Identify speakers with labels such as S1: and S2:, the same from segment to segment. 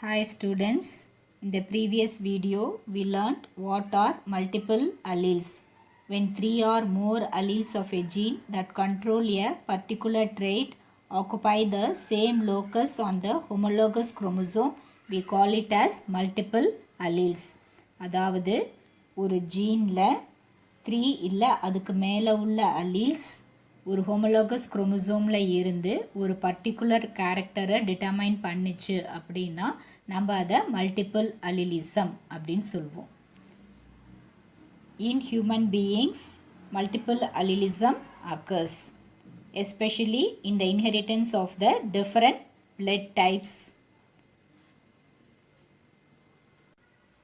S1: Hi students, in the previous video we learnt what are multiple alleles. When three or more alleles of a gene that control a particular trait occupy the same locus on the homologous chromosome, we call it as multiple alleles. அதாவது ஒரு ஜீனில் 3 இல்லை அதுக்கு மேலே உள்ள alleles ஒரு homologous குரோமோசோமில் இருந்து ஒரு particular கேரக்டரை டிட்டர்மைன் பண்ணிச்சு அப்படின்னா நம்ம அதை மல்டிபிள் அல்லிலிசம் அப்படின்னு சொல்லுவோம். In human beings, multiple allelism occurs, especially in the inheritance of the different blood types.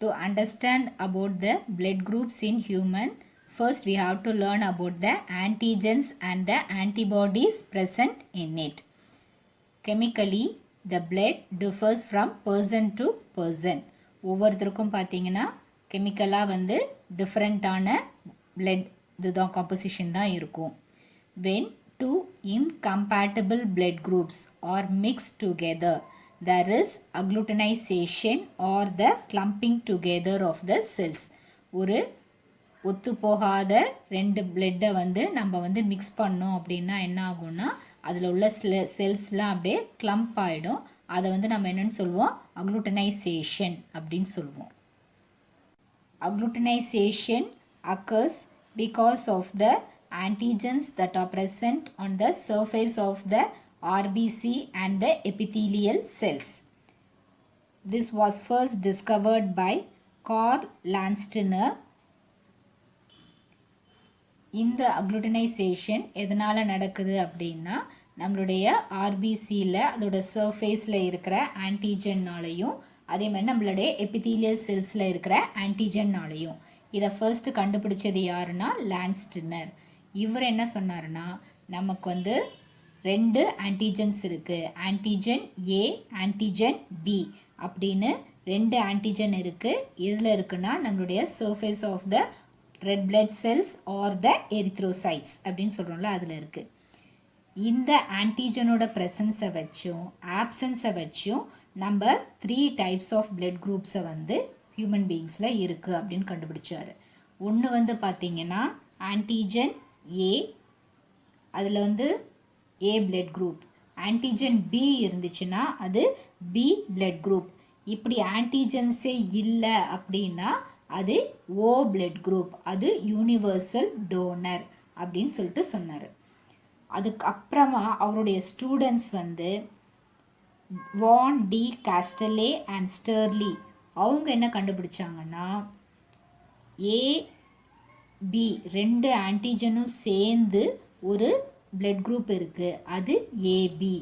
S1: To understand about the blood groups in human, first we have to learn about the antigens and the antibodies present in it. Chemically, the blood differs from person to person. ஒவ்வொருத்தருக்கும் பார்த்தீங்கன்னா கெமிக்கலாக வந்து டிஃப்ரெண்ட்டான blood இதுதான் composition தான் இருக்கும். When two incompatible blood groups are mixed together, there is agglutination or the clumping together of the cells. ஒரு ஒத்து போகாத ரெண்டு பிளட்டை வந்து நம்ம வந்து மிக்ஸ் பண்ணோம் அப்படின்னா என்ன ஆகும்னா அதில் உள்ள செல்ஸ்லாம் அப்படியே கிளம்ப் ஆகிடும். அதை வந்து நம்ம என்னென்னு சொல்லுவோம், அக்ளூட்டனைசேஷன் அப்படின்னு சொல்லுவோம். அக்ளூட்டனைசேஷன் occurs because of the antigens that are present on the surface of the RBC and the epithelial cells. This was first discovered by Carl Landsteiner. இந்த அக்ளூட்டனைசேஷன் எதனால் நடக்குது அப்படின்னா நம்மளுடைய ஆர்பிசியில் அதோட சர்ஃபேஸில் இருக்கிற ஆன்டிஜன்னாலையும் அதே மாதிரி நம்மளுடைய எபிதீலியல் செல்ஸில் இருக்கிற ஆன்டிஜன்னாலையும். இதை ஃபர்ஸ்ட்டு கண்டுபிடிச்சது யாருன்னா லாண்ட்ஸ்டினர். இவர் என்ன சொன்னார்னா நமக்கு வந்து ரெண்டு ஆன்டிஜன்ஸ் இருக்குது, ஆன்டிஜன் ஏ ஆன்டிஜன் பி அப்படின்னு ரெண்டு ஆன்டிஜன் இருக்குது. எதில் இருக்குன்னா நம்மளுடைய surface of the red blood cells or the erythrocytes அப்படின்னு சொல்கிறோம்ல அதில் இருக்குது. இந்த ஆன்டிஜனோட ப்ரெசன்ஸை வச்சும் ஆப்சன்ஸை வச்சும் நம்ம 3 டைப்ஸ் ஆஃப் பிளட் குரூப்ஸை வந்து ஹியூமன் பீயிங்ஸில் இருக்குது அப்படின்னு கண்டுபிடிச்சார். ஒன்று வந்து பார்த்திங்கன்னா ஆன்டிஜன் ஏ, அதில் வந்து A blood group. Antigen B இருந்துச்சுன்னா அது பி பிளட் குரூப். இப்படி ஆன்டிஜன்ஸே இல்லை அப்படின்னா அது ஓ பிளட் குரூப், அது யூனிவர்சல் டோனர் அப்படின்னு சொல்லிட்டு சொன்னார். அதுக்கப்புறமா அவருடைய ஸ்டூடெண்ட்ஸ் வந்து வான் டி காஸ்டலே அண்ட் ஸ்டர்லி அவங்க என்ன கண்டுபிடிச்சாங்கன்னா ஏபி ரெண்டு ஆன்டிஜனும் சேர்ந்து ஒரு பிளட் குரூப் இருக்குது, அது ஏபி.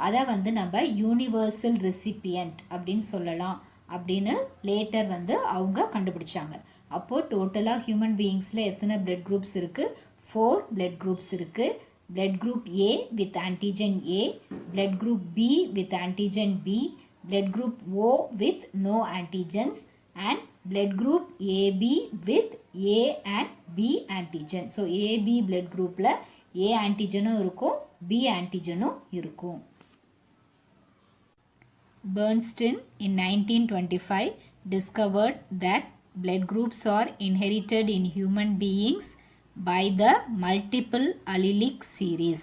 S1: அதை வந்து நம்ம யூனிவர்சல் ரெசிபியன்ட் அப்படின்னு சொல்லலாம் அப்படின்னு லேட்டர் வந்து அவங்க கண்டுபிடிச்சாங்க. அப்போது டோட்டலாக ஹியூமன் பீயிங்ஸில் எத்தனை பிளட் குரூப்ஸ் இருக்குது? 4 பிளட் குரூப்ஸ் இருக்குது. Blood group A with antigen A, blood group B with antigen B, blood group O with no antigens and blood group AB with A and B antigen. So AB blood குரூப்பில் A ஆன்டிஜனும் இருக்கும், B ஆன்டிஜனும் இருக்கும். Bernstein in 1925 discovered that blood groups are inherited in human beings by the multiple allelic series.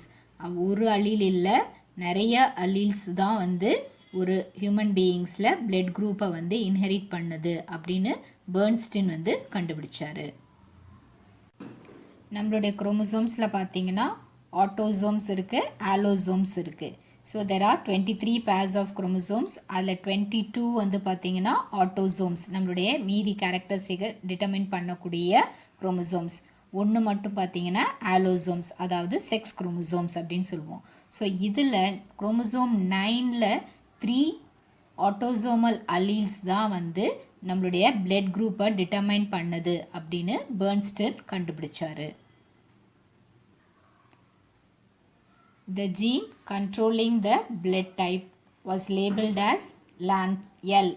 S1: ஒரு allele இல்லை, நிறைய alleles தான் வந்து ஒரு human பீயிங்ஸில் blood குரூப்பை வந்து இன்ஹெரிட் பண்ணுது அப்படின்னு பெர்ன்ஸ்டின் வந்து கண்டுபிடிச்சாரு. நம்மளுடைய குரோமோசோம்ஸில் பார்த்தீங்கன்னா ஆட்டோசோம்ஸ் இருக்குது, ஆலோசோம்ஸ் இருக்குது. So there are 23 pairs of chromosomes. அதில் 22 வந்து பார்த்தீங்கன்னா ஆட்டோசோம்ஸ், நம்மளுடைய மீதி கேரக்டரிஸ்டிக்கை டிட்டர்மின் பண்ணக்கூடிய குரோமோசோம்ஸ். ஒன்று மட்டும் பார்த்தீங்கன்னா ஆலோசோம்ஸ், அதாவது செக்ஸ் குரோமோசோம்ஸ் அப்படின்னு சொல்லுவோம். ஸோ இதில் குரோமோசோம் 9ல் 3 ஆட்டோசோமல் அல்லீல்ஸ் தான் வந்து நம்மளுடைய பிளட் குரூப்பை டிட்டர்மைன் பண்ணுது அப்படின்னு பெர்ன்ஸ்டின் கண்டுபிடிச்சாரு. The gene controlling the blood type was labeled as L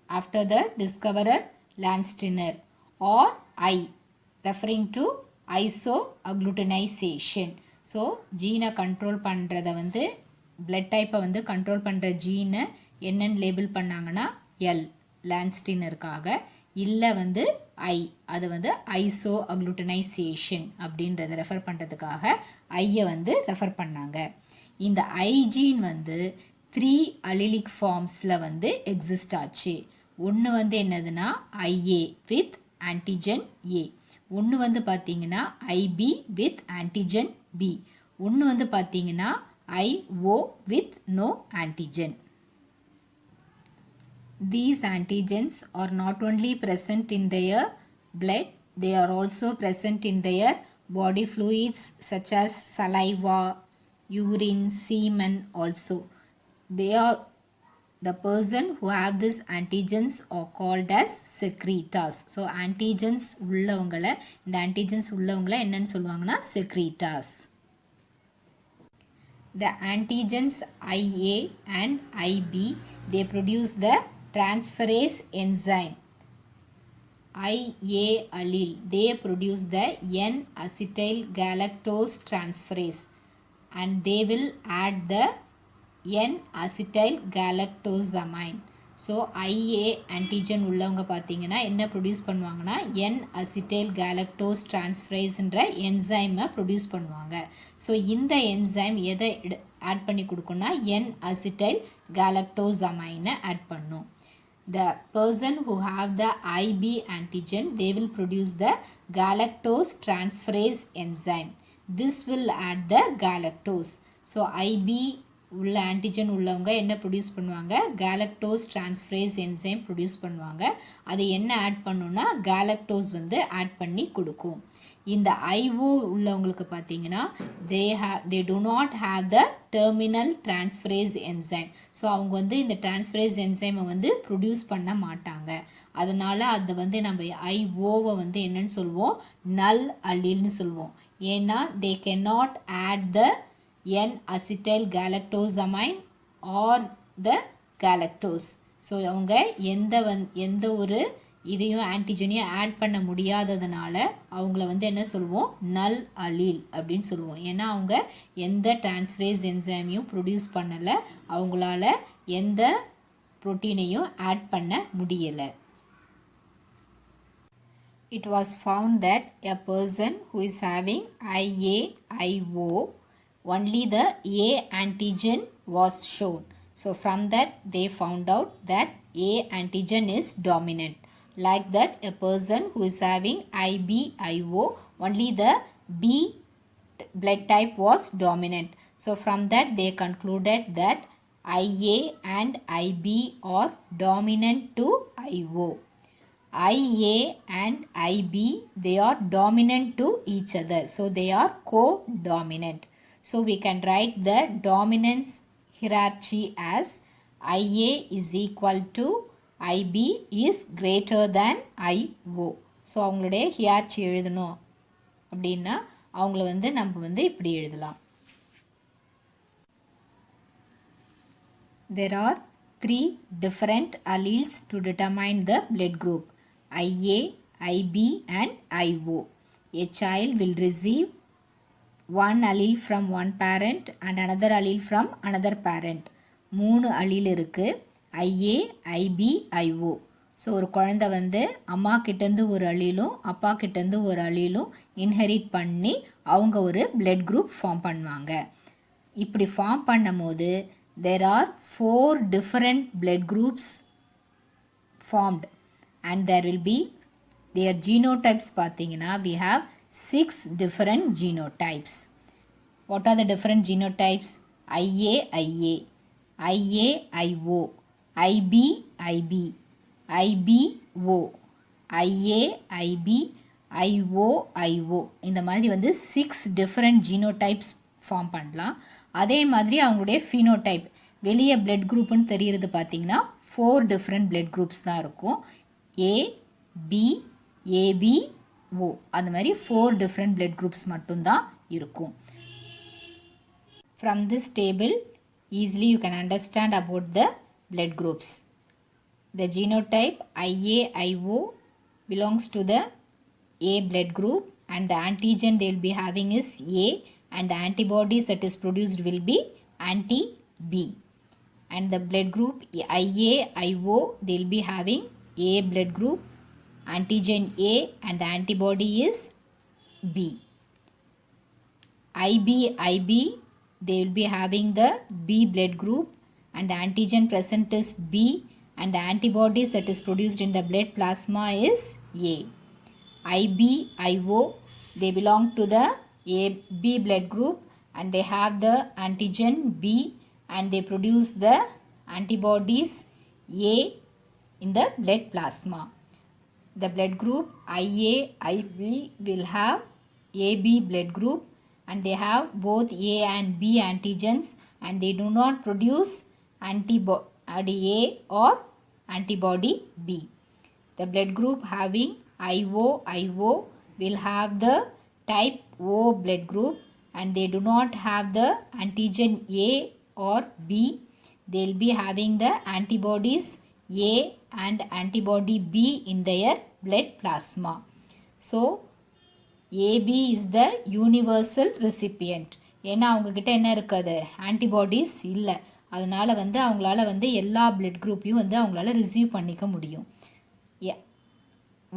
S1: after the discoverer Landsteiner, or I, referring to isoagglutination. So ஜீனை கண்ட்ரோல் பண்ணுறத வந்து பிளட் டைப்பை வந்து கண்ட்ரோல் பண்ணுற ஜீனை என்னன்னு லேபிள் பண்ணாங்கன்னா எல் லான்ஸ்டினருக்காக, இல்லை வந்து ஐ அது வந்து ஐசோ அக்ளூட்டனைசேஷன் அப்படின்றத ரெஃபர் பண்ணுறதுக்காக ஐயை வந்து ரெஃபர் பண்ணாங்க. இந்த ஐ ஜீன் வந்து 3 அலிலிக் ஃபார்ம்ஸில் வந்து எக்ஸிஸ்ட் ஆச்சு. ஒன்று வந்து என்னதுன்னா ஐஏ வித் ஆன்டிஜன் ஏ, ஒன்று வந்து பார்த்தீங்கன்னா ஐபி வித் ஆன்டிஜன் பி, ஒன்று வந்து பார்த்தீங்கன்னா I O with no antigen. These antigens are not only present in their blood, they are also present in their body fluids such as saliva, urine, semen also. They are the person who have these antigens are called as secretors. So antigens உள்ளவங்கள, இந்த antigens உள்ளவங்கள என்னன்னு சொல்லுவாங்கன்னா secretors. The antigens IA and IB, they produce the transferase enzyme. IA allele, they produce the N-acetyl galactose transferase, and they will add the N-acetyl galactosamine. So IA antigen உள்ளவங்க பார்த்தீங்கன்னா என்ன produce பண்ணுவாங்கன்னா N-acetyl galactose transferaseன்ற என்சைமை produce பண்ணுவாங்க. So இந்த enzyme எதை add பண்ணி கொடுக்குன்னா N-acetyl galactosamine add பண்ணும். The person who have the IB antigen, they will produce the galactose transferase enzyme. This will add the galactose. So IB உள்ள antigen உள்ளவங்க என்ன produce பண்ணுவாங்க, galactose transferase enzyme produce பண்ணுவாங்க. அது என்ன add பண்ணுன்னா galactose வந்து ஆட் பண்ணி கொடுக்கும். இந்த ஐஓ உள்ளவங்களுக்கு பார்த்தீங்கன்னா they do not have the terminal transferase enzyme. So அவங்க வந்து இந்த டிரான்ஸ்ஃபரேஸ் என்சைமை வந்து ப்ரொடியூஸ் பண்ண மாட்டாங்க. அதனால் அது வந்து நம்ம ஐஓவை வந்து என்னன்னு சொல்லுவோம், நல் அல்லீல்னு சொல்லுவோம். ஏன்னா they cannot add the N-acetyl galactosamine or the galactose. So அவங்க எந்த ஒரு இதையும் ஆன்டிஜனையும் ஆட் பண்ண முடியாததுனால அவங்கள வந்து என்ன சொல்லுவோம், நல் அலீல் அப்படின்னு சொல்லுவோம். ஏன்னா அவங்க எந்த டிரான்ஸ்ஃபரேஸ் என்சைமையும் ப்ரொடியூஸ் பண்ணலை, அவங்களால எந்த புரோட்டீனையும் ஆட் பண்ண முடியலை. It was found that a person who is having IAIO, only the A antigen was shown. So from that they found out that A antigen is dominant. Like that a person who is having IBIO, only the B blood type was dominant. So from that they concluded that IA and IB are dominant to IO. IA and IB, they are dominant to each other. So they are co-dominant. So we can write the dominance hierarchy as IA is equal to IB is greater than IO. So அவங்களுடைய ஹியார்ச்சி எழுதணும் அப்படின்னா அவங்கள வந்து நம்ம வந்து இப்படி எழுதலாம். There are 3 different alleles to determine the blood group, IA, IB and IO. A child will receive one allele from one parent and another allele from another parent. 3 allele இருக்கு, IA, IB, IO. ஸோ ஒரு குழந்தை வந்து அம்மா கிட்டேருந்து ஒரு அலீலும் அப்பா கிட்டேருந்து ஒரு அலீலும் இன்ஹெரிட் பண்ணி அவங்க ஒரு பிளட் குரூப் ஃபார்ம் பண்ணுவாங்க. இப்படி ஃபார்ம் பண்ணும் போது there are 4 different blood groups formed and there will be their genotypes. பார்த்தீங்கன்னா we have 6 different genotypes. What are the different genotypes? IA, IA, IA, IO, IB, IB, IB, O, IA, IB, IO, IO. இந்த மாதிரி வந்து 6 different genotypes form பண்ணலாம். அதே மாதிரி அவங்களுடைய phenotype வெளியே blood குரூப்னு தெரிகிறது பார்த்தீங்கன்னா 4 டிஃப்ரெண்ட் பிளட் குரூப்ஸ் தான் இருக்கும். ஏ, பி, ஏபி, ஓ, அந்த மாதிரி 4 டிஃப்ரெண்ட் பிளட் குரூப்ஸ் மட்டும்தான் இருக்கும். From this table easily you can understand about the blood groups. The genotype IAIO belongs to the A blood group and the antigen they will be having is A and the antibodies that is produced will be anti-B. and the blood group IA, IO, they'll be having A blood group, antigen A, and the antibody is B. IB, they will be having the B blood group and the antigen present is B, and the antibodies that is produced in the blood plasma is A. IB, IO, they belong to the B blood group and they have the antigen B and they produce the antibodies A in the blood plasma. The blood group IA, IB will have AB blood group and they have both A and B antigens and they do not produce antibody A or antibody B. The blood group having IO will have the type O blood group and they do not have the antigen A or B. They will be having the antibodies A and antibody B in their blood plasma. So AB is the universal recipient. ஏன்னா அவங்கக்கிட்ட என்ன இருக்காது, antibodies இல்லை. அதனால் அவங்களால எல்லா blood குரூப்பையும் அவங்களால receive பண்ணிக்க முடியும்.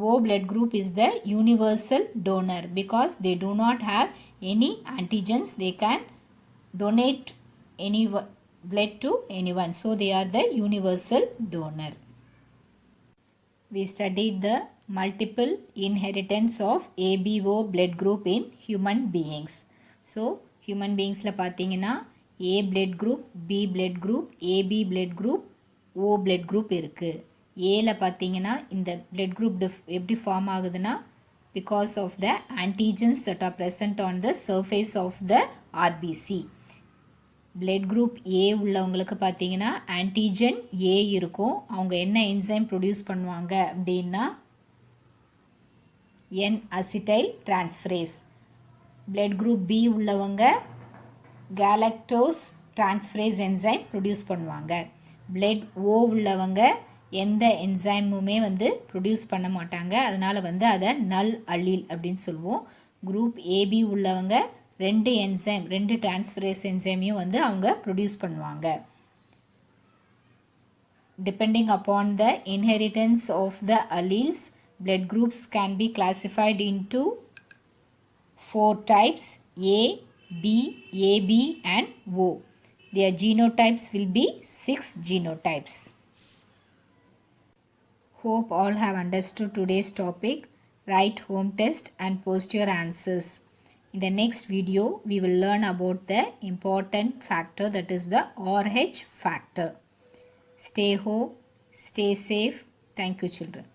S1: O blood group is the universal donor because they do not have any antigens. They can donate any blood to anyone. So they are the universal donor. We studied the multiple inheritance of ABO blood group in human beings. So human beings la pathina A blood group, B blood group, AB blood group, O blood group irukku. A la pathina இந்த blood group எப்படி form ஆகுதுன்னா because of the antigens that are present on the surface of the RBC. blood group A உள்ளவங்களுக்கு பார்த்தீங்கன்னா antigen A இருக்கும். அவங்க என்ன enzyme produce பண்ணுவாங்க அப்படின்னா N-acetyl transferase. blood group B உள்ளவங்க galactose transferase என்சைம் ப்ரொடியூஸ் பண்ணுவாங்க. blood O உள்ளவங்க எந்த என்சைமுமே ப்ரொடியூஸ் பண்ண மாட்டாங்க. அதனால் அதை நல் அல்லீல் அப்படின்னு சொல்லுவோம். குரூப் ஏபி உள்ளவங்க ரெண்டு டிரான்ஸ்ஃபரேஸ் என்சைமையும் அவங்க ப்ரொடியூஸ் பண்ணுவாங்க. Depending upon the inheritance of the alleles, blood groups can be classified into 4 types: A, B, AB and O. Their genotypes will be 6 genotypes. Hope all have understood today's topic. Write home test and post your answers. In the next video, we will learn about the important factor, that is the RH factor. Stay home, stay safe. Thank you, children.